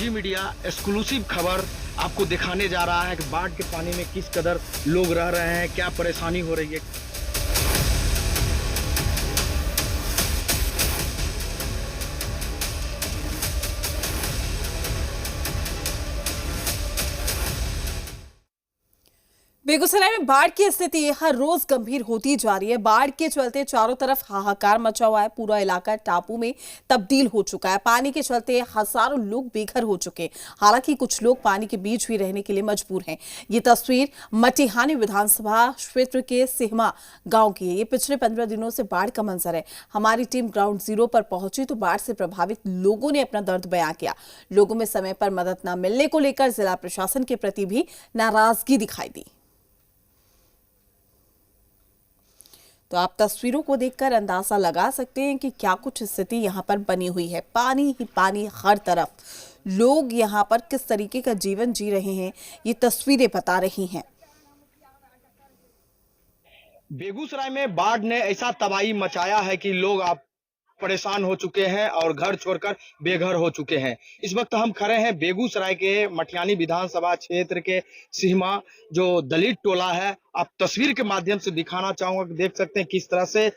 जी media exclusive खबर आपको दिखाने जा रहा है कि बाढ़ के पानी में किस कदर लोग रह रहे हैं, क्या परेशानी हो रही है। बेगूसराय में बाढ़ की स्थिति हर रोज गंभीर होती जा रही है। बाढ़ के चलते चारों तरफ हाहाकार मचा हुआ है। पूरा इलाका टापू में तब्दील हो चुका है। पानी के चलते हजारों लोग बेघर हो चुके। हालांकि कुछ लोग पानी के बीच भी रहने के लिए मजबूर हैं। ये तस्वीर मटिहानी विधानसभा क्षेत्र के सिहमा गांव की है। ये पिछले 15 दिनों से बाढ़ का मंजर है। हमारी टीम ग्राउंड जीरो पर पहुंची तो बाढ़ से प्रभावित लोगों ने अपना दर्द बयां किया। लोगों में समय पर मदद न मिलने को लेकर जिला प्रशासन के प्रति भी नाराजगी दिखाई दी। तो आप तस्वीरों को देखकर अंदाजा लगा सकते हैं कि क्या कुछ स्थिति यहां पर बनी हुई है। पानी ही पानी हर तरफ। लोग यहां पर किस तरीके का जीवन जी रहे हैं, ये तस्वीरें बता रही हैं। बेगूसराय में बाढ़ ने ऐसा तबाही मचाया है कि लोग आप परेशान हो चुके हैं और घर छोड़कर बेघर हो चुके हैं। इस वक्त हम खड़े हैं बेगूसराय के मटिहानी विधानसभा क्षेत्र के सिहमा जो दलित टोला है। आप तस्वीर के माध्यम से दिखाना चाहूंगा कि देख सकते हैं किस तरह से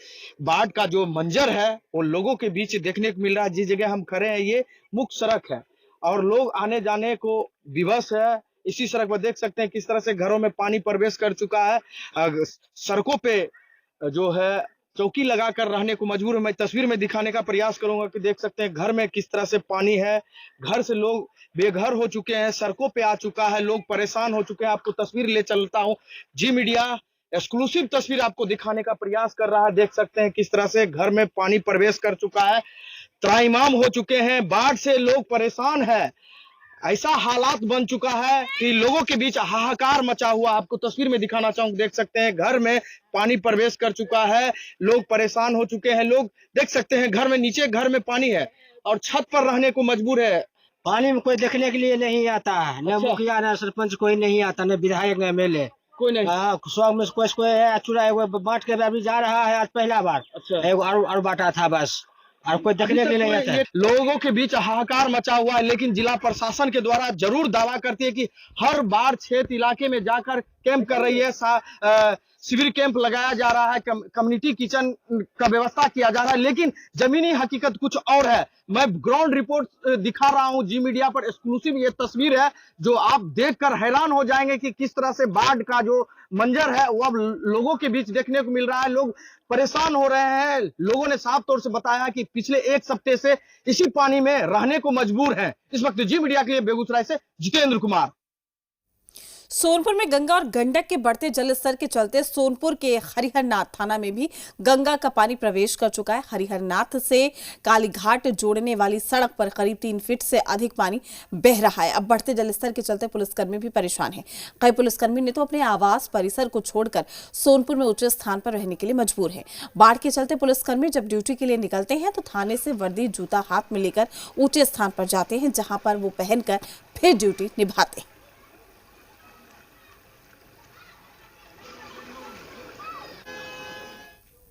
बाढ़ का जो मंजर है वो लोगों के बीच देखने को मिल रहा है। जिस जगह हम खड़े हैं ये मुख्य सड़क है और लोग आने जाने को विवश है। इसी सड़क पर देख सकते हैं किस तरह से घरों में पानी प्रवेश कर चुका है। सड़कों पे जो है चौकी लगाकर रहने को मजबूर है। मैं तस्वीर में दिखाने का प्रयास करूंगा कि देख सकते हैं घर में किस तरह से पानी है। घर से लोग बेघर हो चुके हैं, सड़कों पे आ चुका है, लोग परेशान हो चुके हैं। आपको तस्वीर ले चलता हूं। जी मीडिया एक्सक्लूसिव तस्वीर आपको दिखाने का प्रयास कर रहा है। देख सकते हैं किस तरह से घर में पानी प्रवेश कर चुका है, त्राहिमाम हो चुके हैं, बाढ़ से लोग परेशान है। ऐसा हालात बन चुका है कि लोगों के बीच हाहाकार मचा हुआ। आपको तस्वीर में दिखाना चाहूंगा, देख सकते हैं घर में पानी प्रवेश कर चुका है, लोग परेशान हो चुके हैं। लोग देख सकते हैं घर में नीचे घर में पानी है और छत पर रहने को मजबूर है। पानी में कोई देखने के लिए नहीं आता है, न अच्छा। मुखिया न सरपंच कोई नहीं आता, न विधायक न एमएलए कोई नहीं। सौ में कोई है चुरा बांट के अभी जा रहा है। आज पहला बार अच्छा। एगो और बांटा था बस, और कोई देखने के लिए नहीं आता है। लोगों के बीच हाहाकार मचा हुआ है, लेकिन जिला प्रशासन के द्वारा जरूर दावा करती है कि हर बार क्षेत्र इलाके में जाकर कैंप कर रही है। शिविर कैंप लगाया जा रहा है, कम्युनिटी किचन का व्यवस्था किया जा रहा है, लेकिन जमीनी हकीकत कुछ और है। मैं ग्राउंड रिपोर्ट दिखा रहा हूं जी मीडिया पर। एक्सक्लूसिव ये तस्वीर है जो आप देखकर हैरान हो जाएंगे कि किस तरह से बाढ़ का जो मंजर है वो अब लोगों के बीच देखने को मिल रहा है। लोग परेशान हो रहे हैं। लोगों ने साफ तौर से बताया कि पिछले एक सप्ताह से इसी पानी में रहने को मजबूर हैं। इस वक्त जी मीडिया के लिए बेगूसराय से जितेंद्र कुमार। सोनपुर में गंगा और गंडक के बढ़ते जलस्तर के चलते सोनपुर के हरिहरनाथ थाना में भी गंगा का पानी प्रवेश कर चुका है। हरिहरनाथ से कालीघाट जोड़ने वाली सड़क पर करीब 3 फीट से अधिक पानी बह रहा है। अब बढ़ते जलस्तर के चलते पुलिसकर्मी भी परेशान हैं। कई पुलिसकर्मी ने तो अपने आवास परिसर को छोड़कर सोनपुर में ऊंचे स्थान पर रहने के लिए मजबूर है। बाढ़ के चलते पुलिसकर्मी जब ड्यूटी के लिए निकलते हैं तो थाने से वर्दी जूता हाथ में लेकर ऊंचे स्थान पर जाते हैं, जहां पर वो पहनकर फिर ड्यूटी निभाते हैं।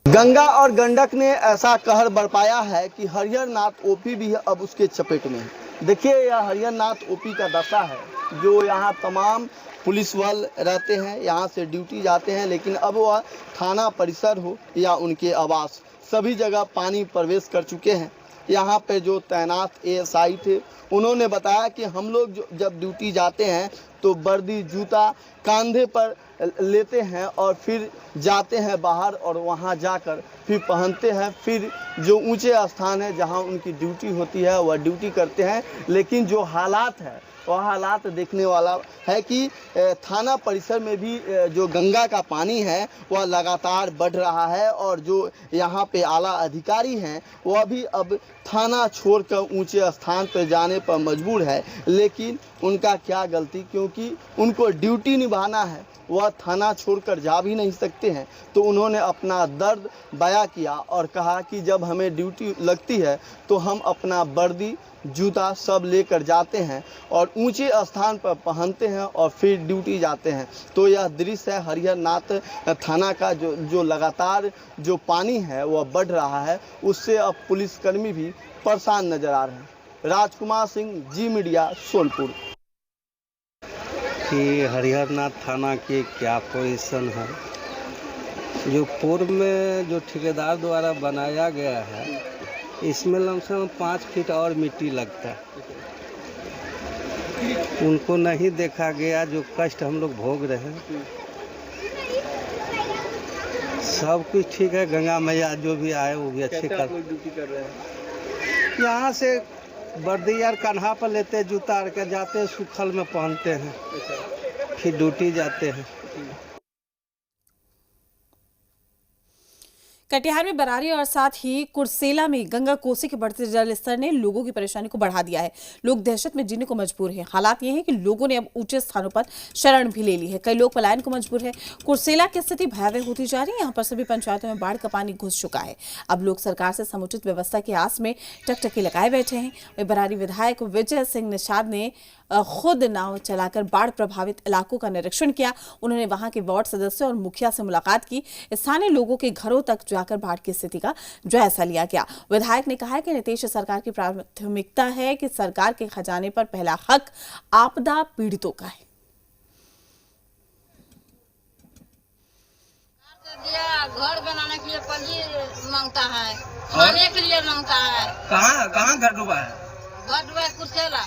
गंगा और गंडक ने ऐसा कहर बरपाया है कि हरिहरनाथ ओपी भी अब उसके चपेट में है। देखिए यह हरिहरनाथ ओपी का दशा है, जो यहाँ तमाम पुलिस बल रहते हैं, यहाँ से ड्यूटी जाते हैं, लेकिन अब वह थाना परिसर हो या उनके आवास, सभी जगह पानी प्रवेश कर चुके हैं। यहाँ पे जो तैनात एएसआई थे उन्होंने बताया कि हम लोग जब ड्यूटी जाते हैं तो वर्दी जूता कंधे पर लेते हैं और फिर जाते हैं बाहर और वहाँ जाकर फिर पहनते हैं। फिर जो ऊंचे स्थान है जहाँ उनकी ड्यूटी होती है वह ड्यूटी करते हैं। लेकिन जो हालात है वह हालात देखने वाला है कि थाना परिसर में भी जो गंगा का पानी है वह लगातार बढ़ रहा है और जो यहाँ पे आला अधिकारी हैं वह भी अब थाना छोड़कर ऊंचे स्थान पर जाने पर मजबूर है। लेकिन उनका क्या गलती, क्योंकि उनको ड्यूटी निभाना है, वह थाना छोड़कर जा भी नहीं सकते हैं। तो उन्होंने अपना दर्द बयां किया और कहा कि जब हमें ड्यूटी लगती है तो हम अपना वर्दी जूता सब लेकर जाते हैं और ऊंचे स्थान पर पहनते हैं और फिर ड्यूटी जाते हैं। तो यह दृश्य है हरिहरनाथ थाना का, जो लगातार जो पानी है वह बढ़ रहा है, उससे अब पुलिसकर्मी भी परेशान नजर आ रहे हैं। राजकुमार सिंह, जी मीडिया, सोनपुर। कि हरिहरनाथ थाना की क्या पोजीशन है। जो पूर्व में जो ठेकेदार द्वारा बनाया गया है, इसमें लमसम 5 फीट और मिट्टी लगता है। उनको नहीं देखा गया, जो कष्ट हम लोग भोग रहे हैं। सब कुछ ठीक है, गंगा मैया जो भी आए वो भी अच्छे कर रहे हैं। यहाँ से वर्दी यार कान्हा पर लेते हैं, जूता के जाते हैं, सूखल में पहनते हैं, फिर ड्यूटी जाते हैं। कटिहार में बरारी और साथ ही कुर्सेला में गंगा कोसी के बढ़ते जल स्तर ने लोगों की परेशानी को बढ़ा दिया है। लोग दहशत में जीने को मजबूर हैं। हालात ये हैं कि लोगों ने अब ऊंचे स्थानों पर शरण भी ले ली है। कई लोग पलायन को मजबूर है। कुर्सेला की स्थिति भयावह होती जा रही है। यहाँ पर सभी पंचायतों में बाढ़ का पानी घुस चुका है। अब लोग सरकार से समुचित व्यवस्था की आस में टकटकी लगाए बैठे हैं। वहीं बरारी विधायक विजय सिंह निषाद ने खुद नाव चलाकर बाढ़ प्रभावित इलाकों का निरीक्षण किया। उन्होंने वहां के वार्ड सदस्यों और मुखिया से मुलाकात की। स्थानीय लोगों के घरों तक जाकर बाढ़ की स्थिति का जायजा लिया गया। विधायक ने कहा कि नीतीश सरकार की प्राथमिकता है कि सरकार के खजाने पर पहला हक आपदा पीड़ितों का है। घर बनाने के लिए पंजी मांगता है, खाने के लिए मांगता है। कहाँ घर डूबा है? घर डूबा कुर्सेला।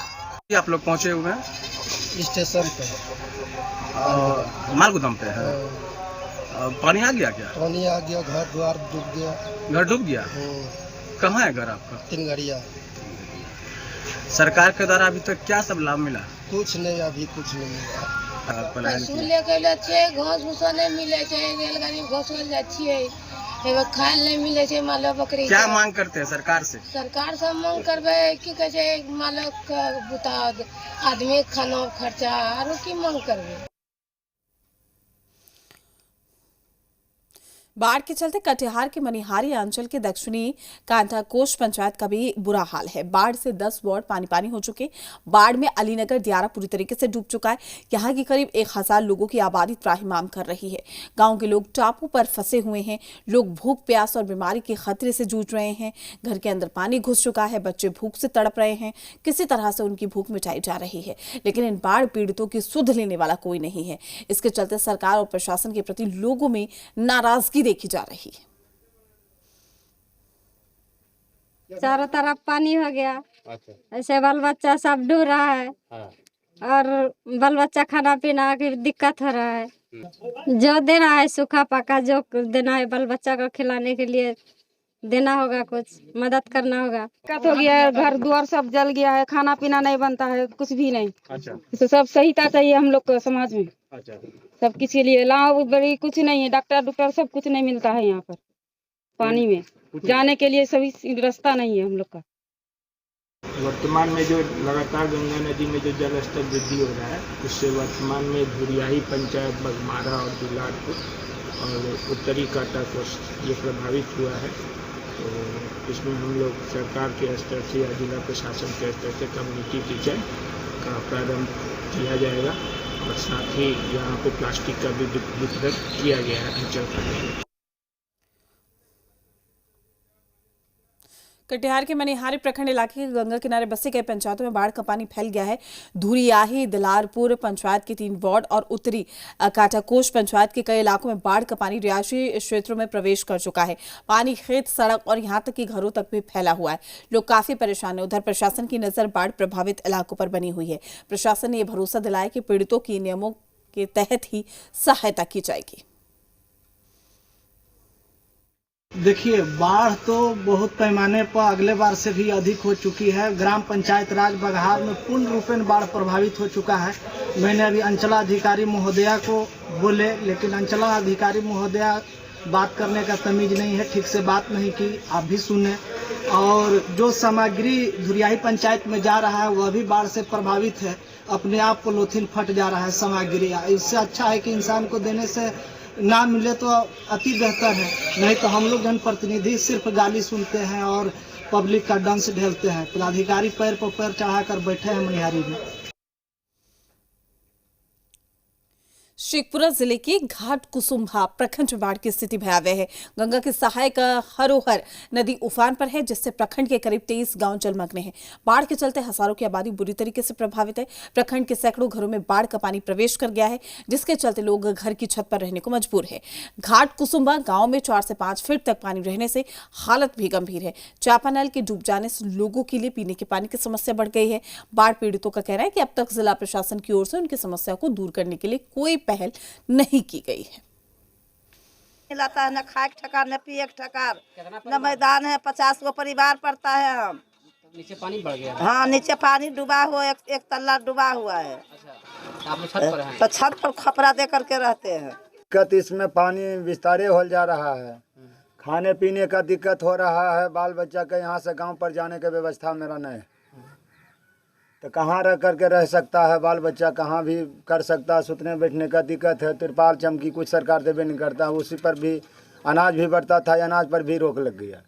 आप लोग पहुँचे हुए हैं स्टेशन पे, माल गोदाम पे है। पानी आ गया क्या? पानी आ गया, घर द्वार डूब गया। घर डूब गया? कहाँ है घर आपका? तिनगड़िया। सरकार के द्वारा अभी तक क्या सब लाभ मिला? कुछ नहीं, अभी कुछ नहीं मिला। पशु लेके ले छे, घास भूसा नहीं मिले छे, रेलगाड़ी घोसल जाय छियै, एगो खाय नहीं मिले छे, मालो बकरी। क्या मांग करते हैं सरकार से? सरकार से मांग करबे की कहे छे, मालो के बुता आदमी खाना खर्चा आरो की मांग करबे। बाढ़ के चलते कटिहार के मनिहारी अंचल के दक्षिणी कांटाकोश पंचायत का भी बुरा हाल है। बाढ़ से 10 वार्ड पानी पानी हो चुके। बाढ़ में अलीनगर दियारा पूरी तरीके से डूब चुका है। यहाँ की करीब 1000 लोगों की आबादी त्राहिमाम कर रही है। गांव के लोग टापू पर फंसे हुए हैं। लोग भूख, प्यास और बीमारी के खतरे से जूझ रहे हैं। घर के अंदर पानी घुस चुका है। बच्चे भूख से तड़प रहे हैं। किसी तरह से उनकी भूख मिटाई जा रही है, लेकिन इन बाढ़ पीड़ितों की सुध लेने वाला कोई नहीं है। इसके चलते सरकार और प्रशासन के प्रति लोगों में नाराजगी देखी जा रही है। चारों तरफ पानी हो गया। ऐसे बाल बच्चा सब डूब रहा है। और बाल बच्चा खाना पीना की दिक्कत हो रहा है। जो देना है सूखा पका जो देना है बाल बच्चा को खिलाने के लिए देना होगा, कुछ मदद करना होगा। दिक्कत हो गया है, घर द्वार सब जल गया है, खाना पीना नहीं बनता है, कुछ भी नहीं। अच्छा। तो सब सहायता चाहिए हम लोग को समाज में। अच्छा। सब किसी के लिए लाभ बड़ी कुछ नहीं है, डॉक्टर सब कुछ नहीं मिलता है यहाँ पर। पानी में जाने के लिए सभी रास्ता नहीं है हम लोग का। वर्तमान में जो लगातार गंगा नदी में जो जल स्तर वृद्धि हो रहा है, उससे वर्तमान में धुरियाही पंचायत, बगमारा और दुलारपुर और उत्तरी कांटाकोश ये प्रभावित हुआ है। तो इसमें हम लोग सरकार के स्तर से या जिला प्रशासन के स्तर से कम्युनिटी किचन का प्रारंभ किया जाएगा और साथ ही यहाँ पे प्लास्टिक का भी वितरण किया गया है अंचल। कटिहार के मनिहारी प्रखंड इलाके के गंगा किनारे बसे कई पंचायतों में बाढ़ का पानी फैल गया है। धुरियाही, दिलारपुर पंचायत के 3 वार्ड और उत्तरी कांटाकोश पंचायत के कई इलाकों में बाढ़ का पानी रिहायशी क्षेत्रों में प्रवेश कर चुका है। पानी खेत, सड़क और यहां तक कि घरों तक भी फैला हुआ है। लोग काफी परेशान हैं। उधर प्रशासन की नजर बाढ़ प्रभावित इलाकों पर बनी हुई है। प्रशासन ने यह भरोसा दिलाया कि पीड़ितों की नियमों के तहत ही सहायता की जाएगी। देखिए, बाढ़ तो बहुत पैमाने पर अगले बार से भी अधिक हो चुकी है। ग्राम पंचायत राज बघार में पूर्ण रूपेण बाढ़ प्रभावित हो चुका है। मैंने अभी अंचलाधिकारी महोदया को बोले, लेकिन अंचलाधिकारी महोदया बात करने का तमीज नहीं है, ठीक से बात नहीं की। आप भी सुने। और जो सामग्री धुरियाही पंचायत में जा रहा है वह भी बाढ़ से प्रभावित है। अपने आप को लोथिन फट जा रहा है सामग्री। इससे अच्छा है कि इंसान को देने से ना मिले तो अति बेहतर है। नहीं तो हम लोग जनप्रतिनिधि सिर्फ गाली सुनते हैं और पब्लिक का डंस ढेलते हैं। पदाधिकारी पैर पर पैर चढ़ा कर बैठे हैं मनिहारी में। शेखपुरा जिले के घाट कुसुम्भा प्रखंड में बाढ़ की स्थिति भयावह है। गंगा की सहायक हरोहर नदी उफान पर है, जिससे प्रखंड के करीब 23 गांव जलमग्न हैं। बाढ़ के चलते हजारों की आबादी बुरी तरीके से प्रभावित है। प्रखंड के सैकड़ों घरों में बाढ़ का पानी प्रवेश कर गया है, जिसके चलते लोग घर की छत पर रहने को मजबूर है। घाट कुसुम्भा गाँव में 4 से 5 फीट तक पानी रहने से हालत भी गंभीर है। चापानल के डूब जाने से लोगों के लिए पीने के पानी की समस्या बढ़ गई है। बाढ़ पीड़ितों का कहना है कि अब तक जिला प्रशासन की ओर से उनकी समस्या को दूर करने के लिए कोई पहल नहीं की गई है। मिलाता है न खाए ठकार न पिए ठकार न मैदान है। 50 गो परिवार पड़ता है। हम नीचे पानी बढ़ गया। हाँ, नीचे पानी डूबा हुआ है। एक तल्ला डूबा हुआ है। अच्छा, आप छत पर हैं? तो छत पर खपरा दे करके रहते हैं। दिक्कत इसमें पानी विस्तारे हो जा रहा है। खाने पीने का दिक्कत हो रहा है। बाल बच्चा के यहाँ से गांव पर जाने की व्यवस्था मेरा नहीं, तो कहाँ रह करके रह सकता है बाल बच्चा, कहाँ भी कर सकता है। सुतने बैठने का दिक्कत है। तिरपाल चमकी कुछ सरकार देवे नहीं करता, उसी पर भी अनाज भी बढ़ता था, अनाज पर भी रोक लग गया।